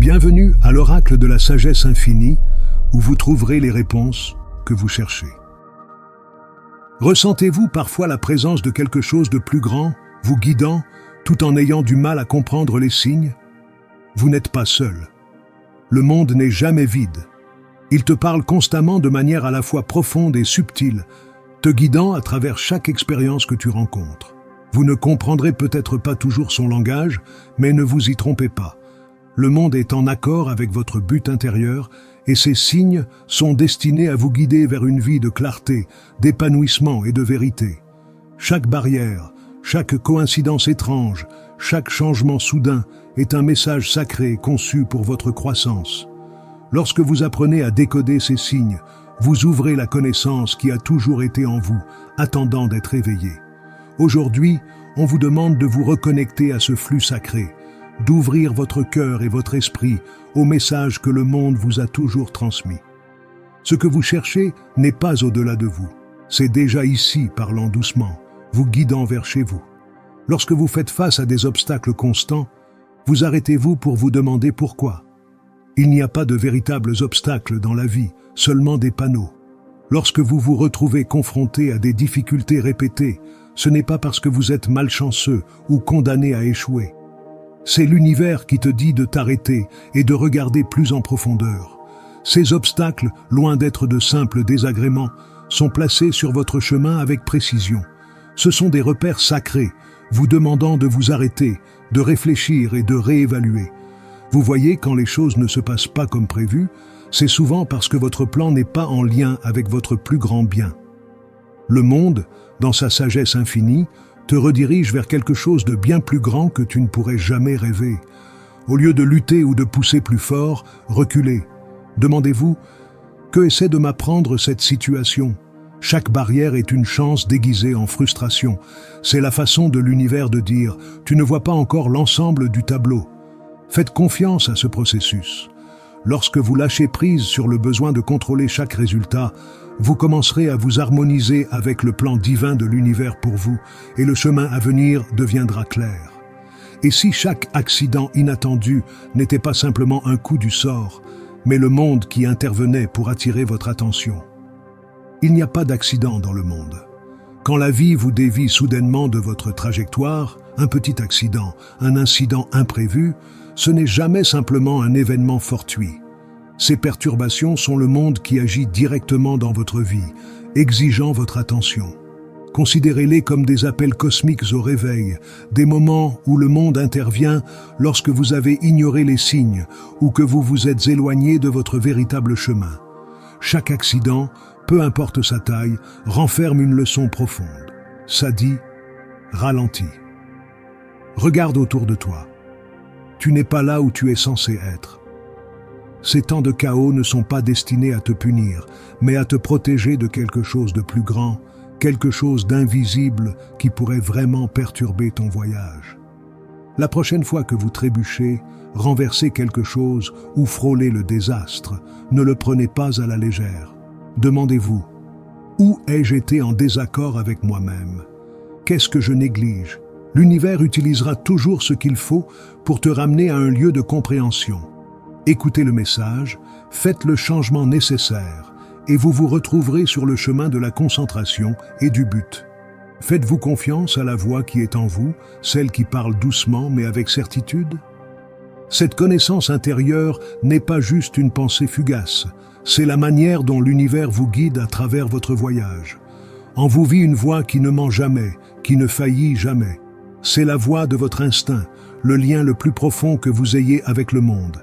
Bienvenue à l'oracle de la sagesse infinie, où vous trouverez les réponses que vous cherchez. Ressentez-vous parfois la présence de quelque chose de plus grand, vous guidant, tout en ayant du mal à comprendre les signes? Vous n'êtes pas seul. Le monde n'est jamais vide. Il te parle constamment de manière à la fois profonde et subtile, te guidant à travers chaque expérience que tu rencontres. Vous ne comprendrez peut-être pas toujours son langage, mais ne vous y trompez pas. Le monde est en accord avec votre but intérieur et ces signes sont destinés à vous guider vers une vie de clarté, d'épanouissement et de vérité. Chaque barrière, chaque coïncidence étrange, chaque changement soudain est un message sacré conçu pour votre croissance. Lorsque vous apprenez à décoder ces signes, vous ouvrez la connaissance qui a toujours été en vous, attendant d'être éveillée. Aujourd'hui, on vous demande de vous reconnecter à ce flux sacré, d'ouvrir votre cœur et votre esprit au message que le monde vous a toujours transmis. Ce que vous cherchez n'est pas au-delà de vous, c'est déjà ici, parlant doucement, vous guidant vers chez vous. Lorsque vous faites face à des obstacles constants, vous arrêtez-vous pour vous demander pourquoi. Il n'y a pas de véritables obstacles dans la vie, seulement des panneaux. Lorsque vous vous retrouvez confronté à des difficultés répétées, ce n'est pas parce que vous êtes malchanceux ou condamné à échouer. C'est l'univers qui te dit de t'arrêter et de regarder plus en profondeur. Ces obstacles, loin d'être de simples désagréments, sont placés sur votre chemin avec précision. Ce sont des repères sacrés, vous demandant de vous arrêter, de réfléchir et de réévaluer. Vous voyez, quand les choses ne se passent pas comme prévu, c'est souvent parce que votre plan n'est pas en lien avec votre plus grand bien. Le monde, dans sa sagesse infinie, te redirige vers quelque chose de bien plus grand que tu ne pourrais jamais rêver. Au lieu de lutter ou de pousser plus fort, reculez. Demandez-vous, que essaie de m'apprendre cette situation? Chaque barrière est une chance déguisée en frustration. C'est la façon de l'univers de dire, tu ne vois pas encore l'ensemble du tableau. Faites confiance à ce processus. Lorsque vous lâchez prise sur le besoin de contrôler chaque résultat, vous commencerez à vous harmoniser avec le plan divin de l'univers pour vous, et le chemin à venir deviendra clair. Et si chaque accident inattendu n'était pas simplement un coup du sort, mais le monde qui intervenait pour attirer votre attention? Il n'y a pas d'accident dans le monde. Quand la vie vous dévie soudainement de votre trajectoire, un petit accident, un incident imprévu, ce n'est jamais simplement un événement fortuit. Ces perturbations sont le monde qui agit directement dans votre vie, exigeant votre attention. Considérez-les comme des appels cosmiques au réveil, des moments où le monde intervient lorsque vous avez ignoré les signes ou que vous vous êtes éloigné de votre véritable chemin. Chaque accident, peu importe sa taille, renferme une leçon profonde. Ça dit, ralentis. Regarde autour de toi. Tu n'es pas là où tu es censé être. Ces temps de chaos ne sont pas destinés à te punir, mais à te protéger de quelque chose de plus grand, quelque chose d'invisible qui pourrait vraiment perturber ton voyage. La prochaine fois que vous trébuchez, renversez quelque chose ou frôlez le désastre, ne le prenez pas à la légère. Demandez-vous, où ai-je été en désaccord avec moi-même? Qu'est-ce que je néglige? L'univers utilisera toujours ce qu'il faut pour te ramener à un lieu de compréhension. Écoutez le message, faites le changement nécessaire et vous vous retrouverez sur le chemin de la concentration et du but. Faites-vous confiance à la voix qui est en vous, celle qui parle doucement mais avec certitude? Cette connaissance intérieure n'est pas juste une pensée fugace, c'est la manière dont l'univers vous guide à travers votre voyage. En vous vit une voix qui ne ment jamais, qui ne faillit jamais. C'est la voix de votre instinct, le lien le plus profond que vous ayez avec le monde.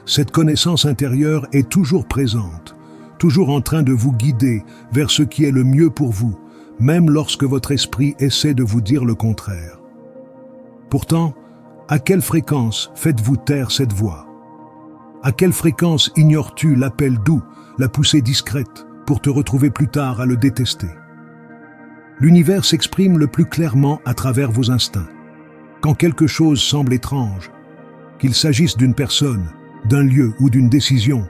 Cette connaissance intérieure est toujours présente, toujours en train de vous guider vers ce qui est le mieux pour vous, même lorsque votre esprit essaie de vous dire le contraire. Pourtant, à quelle fréquence faites-vous taire cette voix? À quelle fréquence ignores-tu l'appel doux, la poussée discrète, pour te retrouver plus tard à le détester? L'univers s'exprime le plus clairement à travers vos instincts. Quand quelque chose semble étrange, qu'il s'agisse d'une personne, d'un lieu ou d'une décision,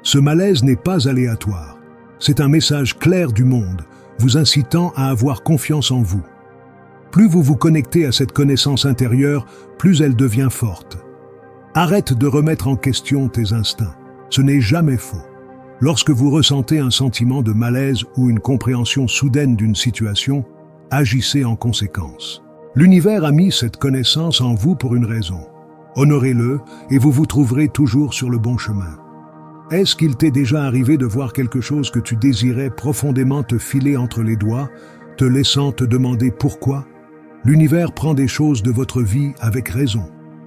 ce malaise n'est pas aléatoire. C'est un message clair du monde, vous incitant à avoir confiance en vous. Plus vous vous connectez à cette connaissance intérieure, plus elle devient forte. Arrête de remettre en question tes instincts. Ce n'est jamais faux. Lorsque vous ressentez un sentiment de malaise ou une compréhension soudaine d'une situation, agissez en conséquence. L'univers a mis cette connaissance en vous pour une raison. Honorez-le et vous vous trouverez toujours sur le bon chemin. Est-ce qu'il t'est déjà arrivé de voir quelque chose que tu désirais profondément te filer entre les doigts, te laissant te demander pourquoi? L'univers prend des choses de votre vie avec raison.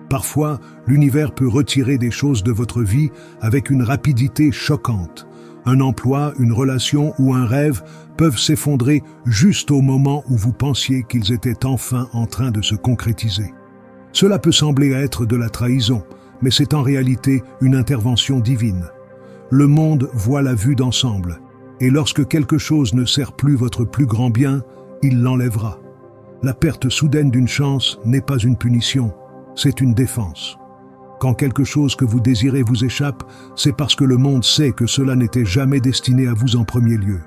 Parfois, l'univers peut retirer des choses de votre vie avec une rapidité choquante. Un emploi, une relation ou un rêve peuvent s'effondrer juste au moment où vous pensiez qu'ils étaient enfin en train de se concrétiser. Cela peut sembler être de la trahison, mais c'est en réalité une intervention divine. Le monde voit la vue d'ensemble, et lorsque quelque chose ne sert plus votre plus grand bien, il l'enlèvera. La perte soudaine d'une chance n'est pas une punition, c'est une défense. Quand quelque chose que vous désirez vous échappe, c'est parce que le monde sait que cela n'était jamais destiné à vous en premier lieu.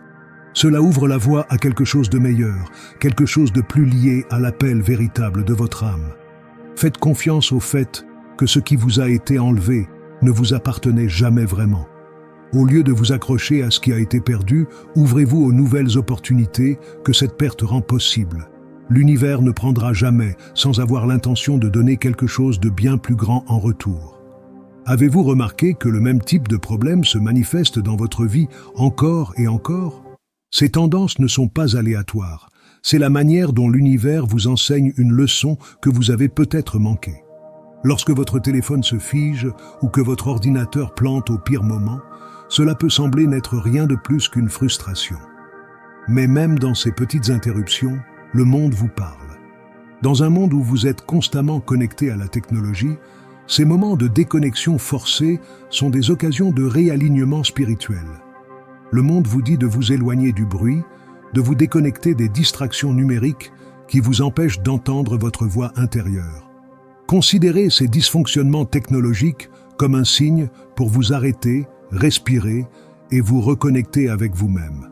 Cela ouvre la voie à quelque chose de meilleur, quelque chose de plus lié à l'appel véritable de votre âme. Faites confiance au fait que ce qui vous a été enlevé ne vous appartenait jamais vraiment. Au lieu de vous accrocher à ce qui a été perdu, ouvrez-vous aux nouvelles opportunités que cette perte rend possible. L'univers ne prendra jamais sans avoir l'intention de donner quelque chose de bien plus grand en retour. Avez-vous remarqué que le même type de problème se manifeste dans votre vie encore et encore? Ces tendances ne sont pas aléatoires. C'est la manière dont l'univers vous enseigne une leçon que vous avez peut-être manquée. Lorsque votre téléphone se fige ou que votre ordinateur plante au pire moment, cela peut sembler n'être rien de plus qu'une frustration. Mais même dans ces petites interruptions, le monde vous parle. Dans un monde où vous êtes constamment connecté à la technologie, ces moments de déconnexion forcée sont des occasions de réalignement spirituel. Le monde vous dit de vous éloigner du bruit, de vous déconnecter des distractions numériques qui vous empêchent d'entendre votre voix intérieure. Considérez ces dysfonctionnements technologiques comme un signe pour vous arrêter, respirer et vous reconnecter avec vous-même.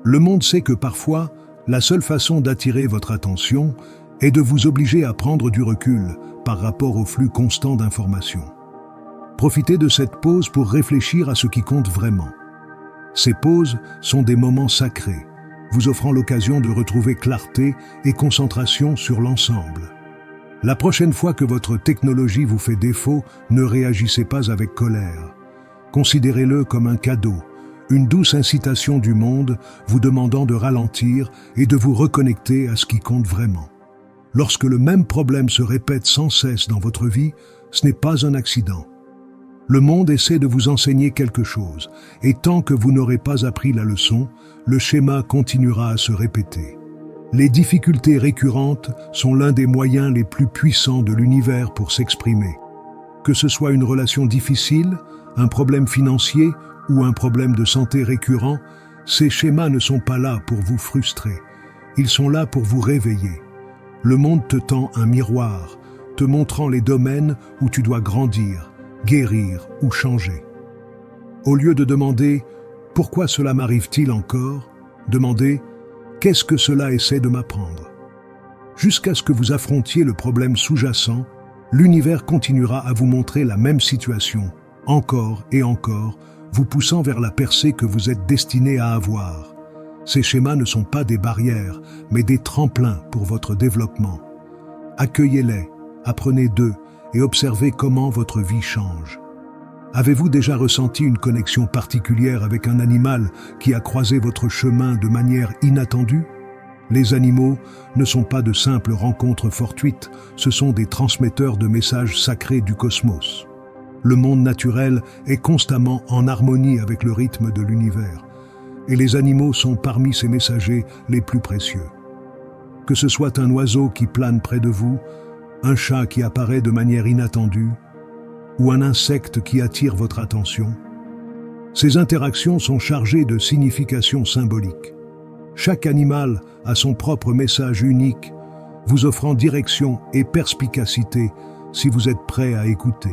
Le monde sait que parfois, la seule façon d'attirer votre attention est de vous obliger à prendre du recul par rapport au flux constant d'informations. Profitez de cette pause pour réfléchir à ce qui compte vraiment. Ces pauses sont des moments sacrés, vous offrant l'occasion de retrouver clarté et concentration sur l'ensemble. La prochaine fois que votre technologie vous fait défaut, ne réagissez pas avec colère. Considérez-le comme un cadeau, une douce incitation du monde vous demandant de ralentir et de vous reconnecter à ce qui compte vraiment. Lorsque le même problème se répète sans cesse dans votre vie, ce n'est pas un accident. Le monde essaie de vous enseigner quelque chose, et tant que vous n'aurez pas appris la leçon, le schéma continuera à se répéter. Les difficultés récurrentes sont l'un des moyens les plus puissants de l'univers pour s'exprimer. Que ce soit une relation difficile, un problème financier ou un problème de santé récurrent, ces schémas ne sont pas là pour vous frustrer. Ils sont là pour vous réveiller. Le monde te tend un miroir, te montrant les domaines où tu dois grandir, guérir ou changer. Au lieu de demander « Pourquoi cela m'arrive-t-il encore ?», demandez « Qu'est-ce que cela essaie de m'apprendre ?» Jusqu'à ce que vous affrontiez le problème sous-jacent, l'univers continuera à vous montrer la même situation, encore et encore, vous poussant vers la percée que vous êtes destiné à avoir. Ces schémas ne sont pas des barrières, mais des tremplins pour votre développement. Accueillez-les, apprenez d'eux et observez comment votre vie change. Avez-vous déjà ressenti une connexion particulière avec un animal qui a croisé votre chemin de manière inattendue? Les animaux ne sont pas de simples rencontres fortuites, ce sont des transmetteurs de messages sacrés du cosmos. Le monde naturel est constamment en harmonie avec le rythme de l'univers, et les animaux sont parmi ces messagers les plus précieux. Que ce soit un oiseau qui plane près de vous, un chat qui apparaît de manière inattendue, ou un insecte qui attire votre attention, ces interactions sont chargées de significations symboliques. Chaque animal a son propre message unique, vous offrant direction et perspicacité si vous êtes prêt à écouter.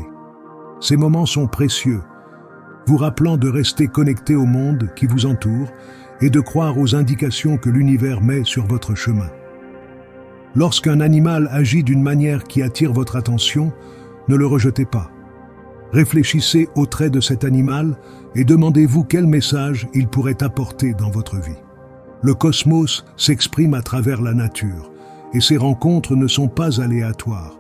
Ces moments sont précieux, vous rappelant de rester connecté au monde qui vous entoure et de croire aux indications que l'univers met sur votre chemin. Lorsqu'un animal agit d'une manière qui attire votre attention, ne le rejetez pas. Réfléchissez aux traits de cet animal et demandez-vous quel message il pourrait apporter dans votre vie. Le cosmos s'exprime à travers la nature, et ces rencontres ne sont pas aléatoires.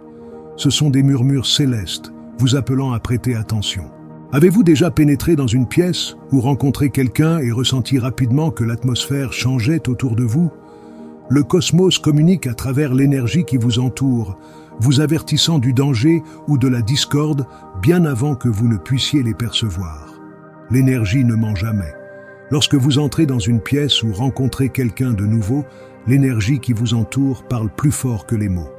Ce sont des murmures célestes, vous appelant à prêter attention. Avez-vous déjà pénétré dans une pièce ou rencontré quelqu'un et ressenti rapidement que l'atmosphère changeait autour de vous? Le cosmos communique à travers l'énergie qui vous entoure, vous avertissant du danger ou de la discorde bien avant que vous ne puissiez les percevoir. L'énergie ne ment jamais. Lorsque vous entrez dans une pièce ou rencontrez quelqu'un de nouveau, l'énergie qui vous entoure parle plus fort que les mots.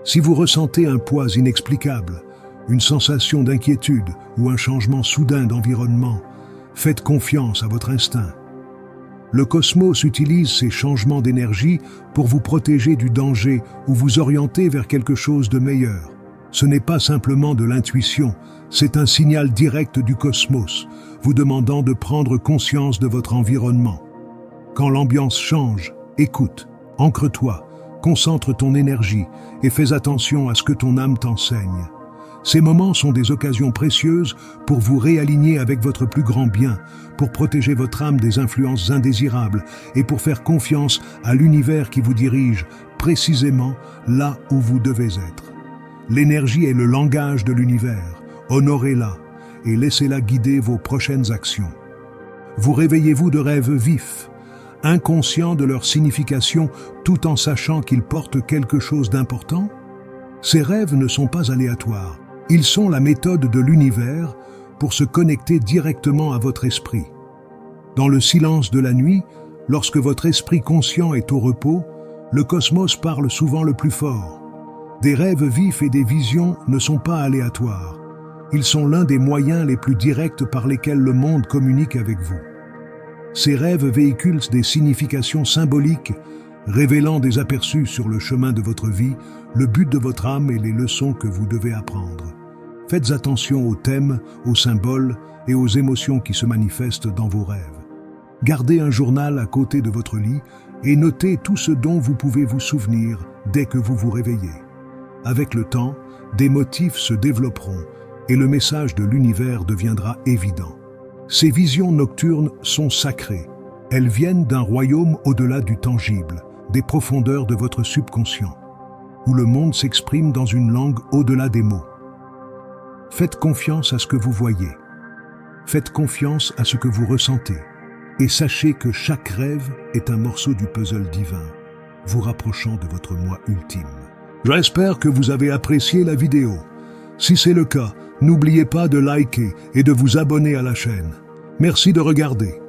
Si vous ressentez un poids inexplicable, une sensation d'inquiétude ou un changement soudain d'environnement, faites confiance à votre instinct. Le cosmos utilise ces changements d'énergie pour vous protéger du danger ou vous orienter vers quelque chose de meilleur. Ce n'est pas simplement de l'intuition, c'est un signal direct du cosmos, vous demandant de prendre conscience de votre environnement. Quand l'ambiance change, écoute, ancre-toi, concentre ton énergie et fais attention à ce que ton âme t'enseigne. Ces moments sont des occasions précieuses pour vous réaligner avec votre plus grand bien, pour protéger votre âme des influences indésirables et pour faire confiance à l'univers qui vous dirige précisément là où vous devez être. L'énergie est le langage de l'univers, honorez-la et laissez-la guider vos prochaines actions. Vous réveillez-vous de rêves vifs, inconscients de leur signification tout en sachant qu'ils portent quelque chose d'important? Ces rêves ne sont pas aléatoires. Ils sont la méthode de l'univers pour se connecter directement à votre esprit. Dans le silence de la nuit, lorsque votre esprit conscient est au repos, le cosmos parle souvent le plus fort. Des rêves vifs et des visions ne sont pas aléatoires. Ils sont l'un des moyens les plus directs par lesquels le monde communique avec vous. Ces rêves véhiculent des significations symboliques, révélant des aperçus sur le chemin de votre vie, le but de votre âme et les leçons que vous devez apprendre. Faites attention aux thèmes, aux symboles et aux émotions qui se manifestent dans vos rêves. Gardez un journal à côté de votre lit et notez tout ce dont vous pouvez vous souvenir dès que vous vous réveillez. Avec le temps, des motifs se développeront et le message de l'univers deviendra évident. Ces visions nocturnes sont sacrées. Elles viennent d'un royaume au-delà du tangible, des profondeurs de votre subconscient, où le monde s'exprime dans une langue au-delà des mots. Faites confiance à ce que vous voyez. Faites confiance à ce que vous ressentez. Et sachez que chaque rêve est un morceau du puzzle divin, vous rapprochant de votre moi ultime. J'espère que vous avez apprécié la vidéo. Si c'est le cas, n'oubliez pas de liker et de vous abonner à la chaîne. Merci de regarder.